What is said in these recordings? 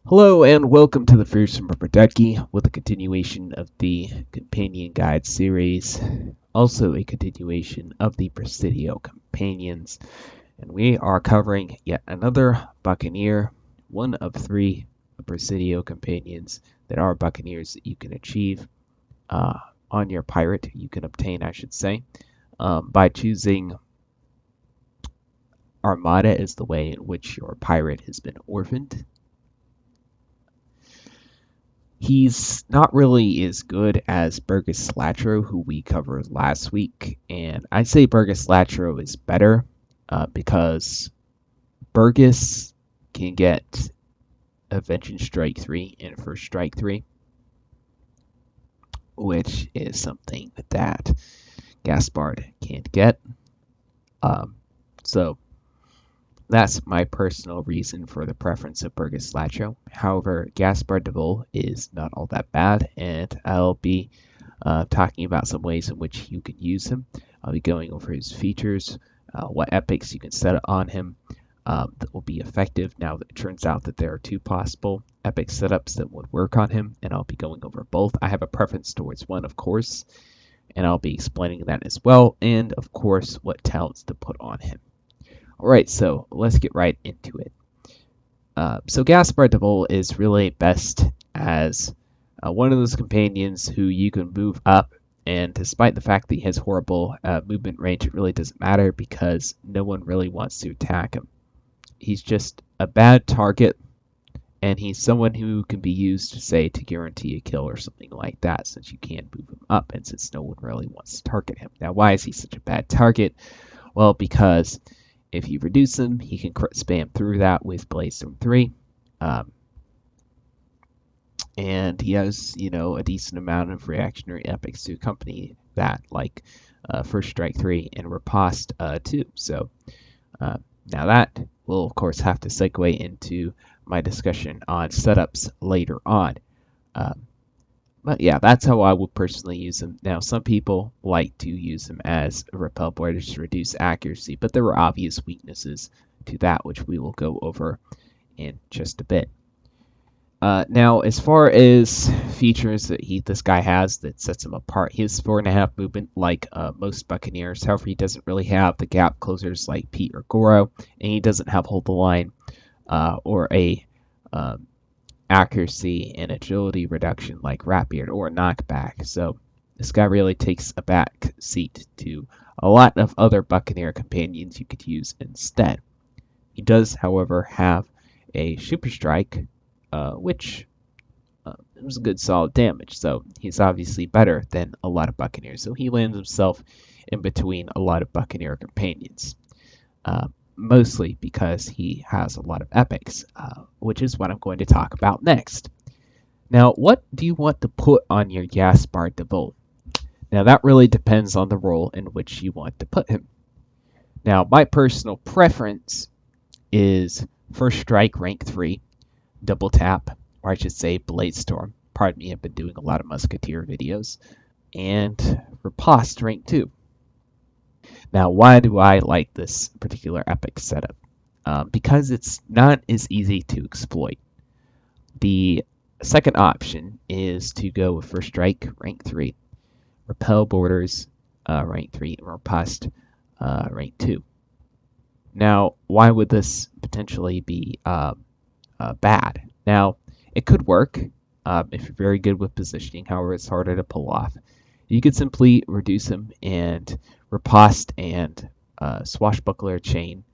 Hello and welcome to the TheFearsomeRubberDucky with a continuation of the Companion Guide series, also a continuation of the Presidio Companions, and we are covering yet another Buccaneer, one of three Presidio Companions that are Buccaneers that you can achieve on your pirate, you can obtain, I should say, by choosing Armada as the way in which your pirate has been orphaned. He's not really as good as Burgess Latro, who we covered last week, and I'd say Burgess Latro is better because Burgess can get Avenging Strike 3 and First Strike 3, which is something that Gaspard can't get. So that's my personal reason for the preference of Burgess Latro. However, Gaspard De Vole is not all that bad, and I'll be talking about some ways in which you can use him. I'll be going over his features, what epics you can set on him that will be effective. Now, it turns out that there are two possible epic setups that would work on him, and I'll be going over both. I have a preference towards one, of course, and I'll be explaining that as well, and of course, what talents to put on him. Alright, so let's get right into it. So Gaspard De Vole is really best as one of those companions who you can move up, and despite the fact that he has horrible movement range, it really doesn't matter because no one really wants to attack him. He's just a bad target, and he's someone who can be used, say, to guarantee a kill or something like that, since you can move him up, and since no one really wants to target him. Now, why is he such a bad target? Well, because if you reduce him, he can crit spam through that with Bladestorm 3. And he has, a decent amount of reactionary epics to accompany that, like First Strike 3 and Riposte 2. So now that will, of course, have to segue into my discussion on setups later on. But yeah, that's how I would personally use them. Now, some people like to use them as a repel board to reduce accuracy, but there are obvious weaknesses to that, which we will go over in just a bit. Now, as far as features that this guy has that sets him apart, he has 4.5 movement like most Buccaneers. However, he doesn't really have the gap closers like Pete or Goro, and he doesn't have hold the line or a accuracy and agility reduction like Ratbeard or Knockback. So this guy really takes a back seat to a lot of other Buccaneer companions you could use instead. He does, however, have a Super Strike, which was a good solid damage. So he's obviously better than a lot of Buccaneers. So he lands himself in between a lot of Buccaneer companions. Mostly because he has a lot of epics, which is what I'm going to talk about next. Now, what do you want to put on your Gaspard De Vole? Now, that really depends on the role in which you want to put him. Now, my personal preference is First Strike rank 3, Double Tap, or I should say Bladestorm. Pardon me, I've been doing a lot of Musketeer videos. And Riposte rank 2. Now, why do I like this particular epic setup? Because it's not as easy to exploit. The second option is to go with First Strike, rank 3, Repel Borders, rank 3, and Riposte, rank 2. Now, why would this potentially be bad? Now, it could work if you're very good with positioning, however, it's harder to pull off. You could simply reduce him and Riposte and Swashbuckler chain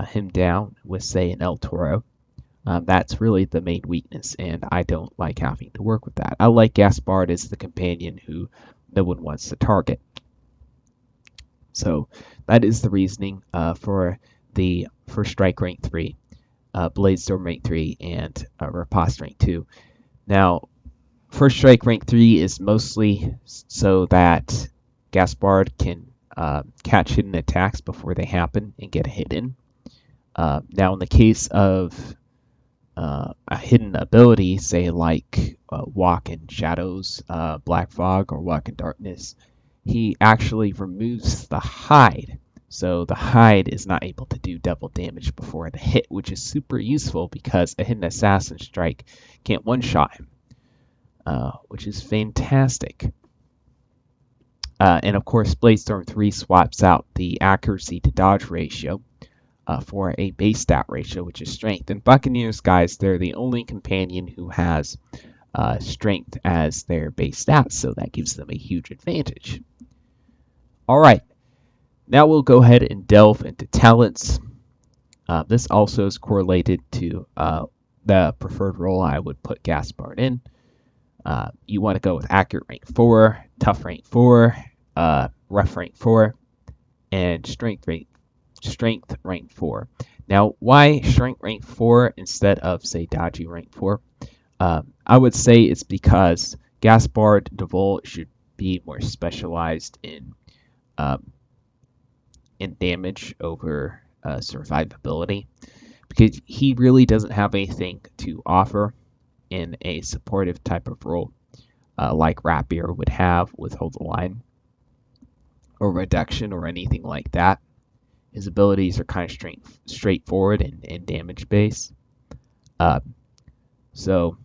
him down with, say, an El Toro. That's really the main weakness, and I don't like having to work with that. I like Gaspard as the companion who no one wants to target. So that is the reasoning for the First Strike rank 3, Bladestorm rank 3, and Riposte rank 2. Now, First Strike rank 3 is mostly so that Gaspard can catch hidden attacks before they happen and get a hit in. Now, in the case of a hidden ability, say like Walk in Shadows, Black Fog, or Walk in Darkness, he actually removes the hide So the hide is not able to do double damage before the hit, which is super useful because a hidden assassin strike can't one-shot him, which is fantastic. And of course, Bladestorm 3 swaps out the accuracy to dodge ratio for a base stat ratio, which is strength. And Buccaneers, guys, they're the only companion who has strength as their base stats, so that gives them a huge advantage. All right, now we'll go ahead and delve into talents. This also is correlated to the preferred role I would put Gaspard in. You want to go with accurate rank 4, tough rank 4, rough rank 4, and strength rank 4. Now, why strength rank 4 instead of, say, dodgy rank 4? I would say it's because Gaspard De Vole should be more specialized in damage over survivability, because he really doesn't have anything to offer in a supportive type of role like Rapier would have with Hold the Line or Reduction or anything like that. His abilities are kind of straightforward and damage based. So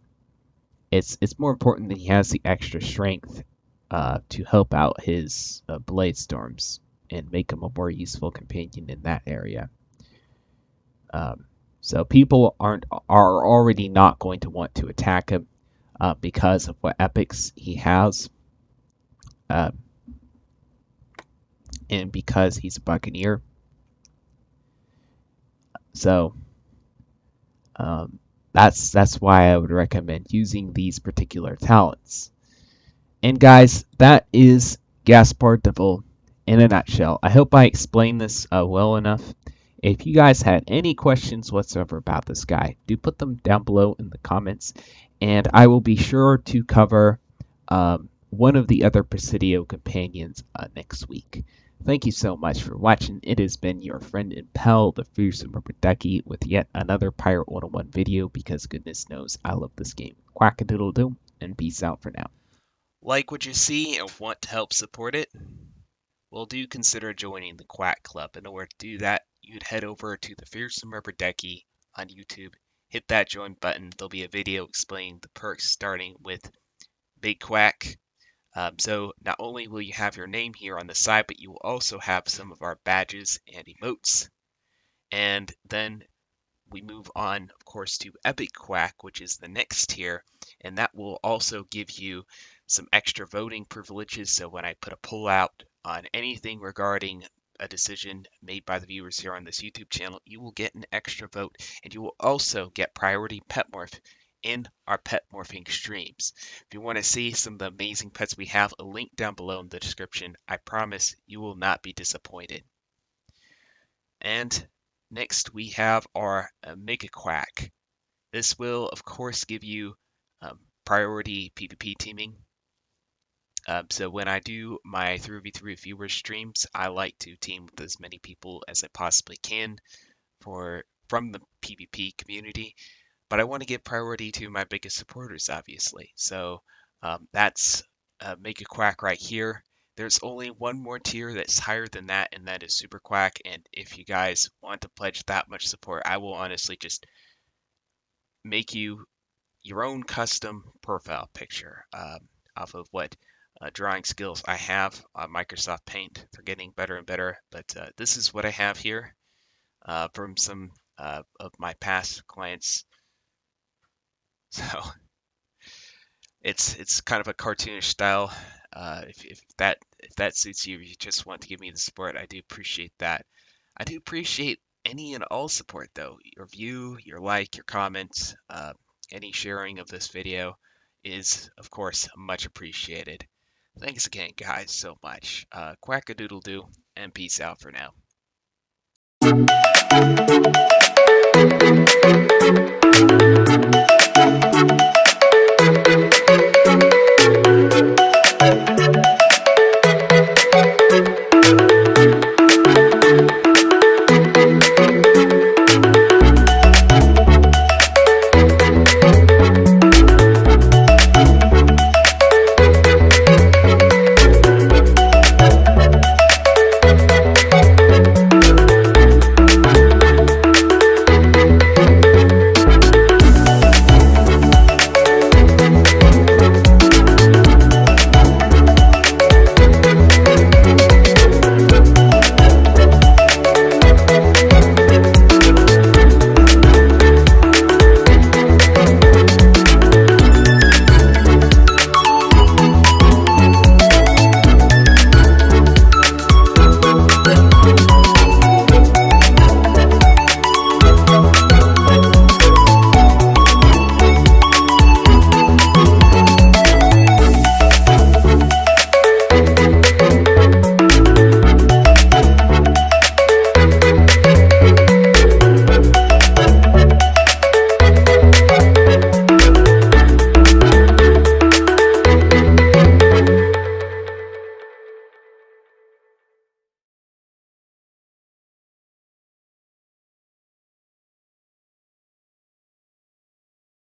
it's more important that he has the extra strength to help out his Blade Storms and make him a more useful companion in that area. So people are already not going to want to attack him because of what epics he has, and because he's a Buccaneer. So that's why I would recommend using these particular talents. And guys, that is Gaspard De Vole in a nutshell. I hope I explained this well enough. If you guys had any questions whatsoever about this guy, do put them down below in the comments, and I will be sure to cover one of the other Presidio companions next week. Thank you so much for watching. It has been your friend Repel, the TheFearsomeRubberDucky, with yet another Pirate 101 video, because goodness knows I love this game. Quack-a-doodle-doo, and peace out for now. Like what you see and want to help support it? Well, do consider joining the Quack Club. In order to do that, you'd head over to TheFearsomeRubberDucky on YouTube, hit that join button. There'll be a video explaining the perks starting with Big Quack. So not only will you have your name here on the side, but you will also have some of our badges and emotes. And then we move on, of course, to Epic Quack, which is the next tier, and that will also give you some extra voting privileges. So when I put a poll out on anything regarding a decision made by the viewers here on this YouTube channel, you will get an extra vote, and you will also get priority pet morph in our pet morphing streams. If you want to see some of the amazing pets we have, a link down below in the description. I promise you will not be disappointed. And next we have our Mega Quack. This will, of course, give you priority PvP teaming. So when I do my 3v3 viewer streams, I like to team with as many people as I possibly can from the PvP community. But I want to give priority to my biggest supporters, obviously. So that's Mega Quack right here. There's only one more tier that's higher than that, and that is Super Quack. And if you guys want to pledge that much support, I will honestly just make you your own custom profile picture off of what drawing skills I have on Microsoft Paint. They're getting better and better, but this is what I have here from some of my past clients. So it's kind of a cartoonish style. If that suits you, if you just want to give me the support, I do appreciate that. I do appreciate any and all support, though. Your view, your like, your comments, any sharing of this video is, of course, much appreciated. Thanks again, guys, so much. Quack-a-doodle-doo, and peace out for now.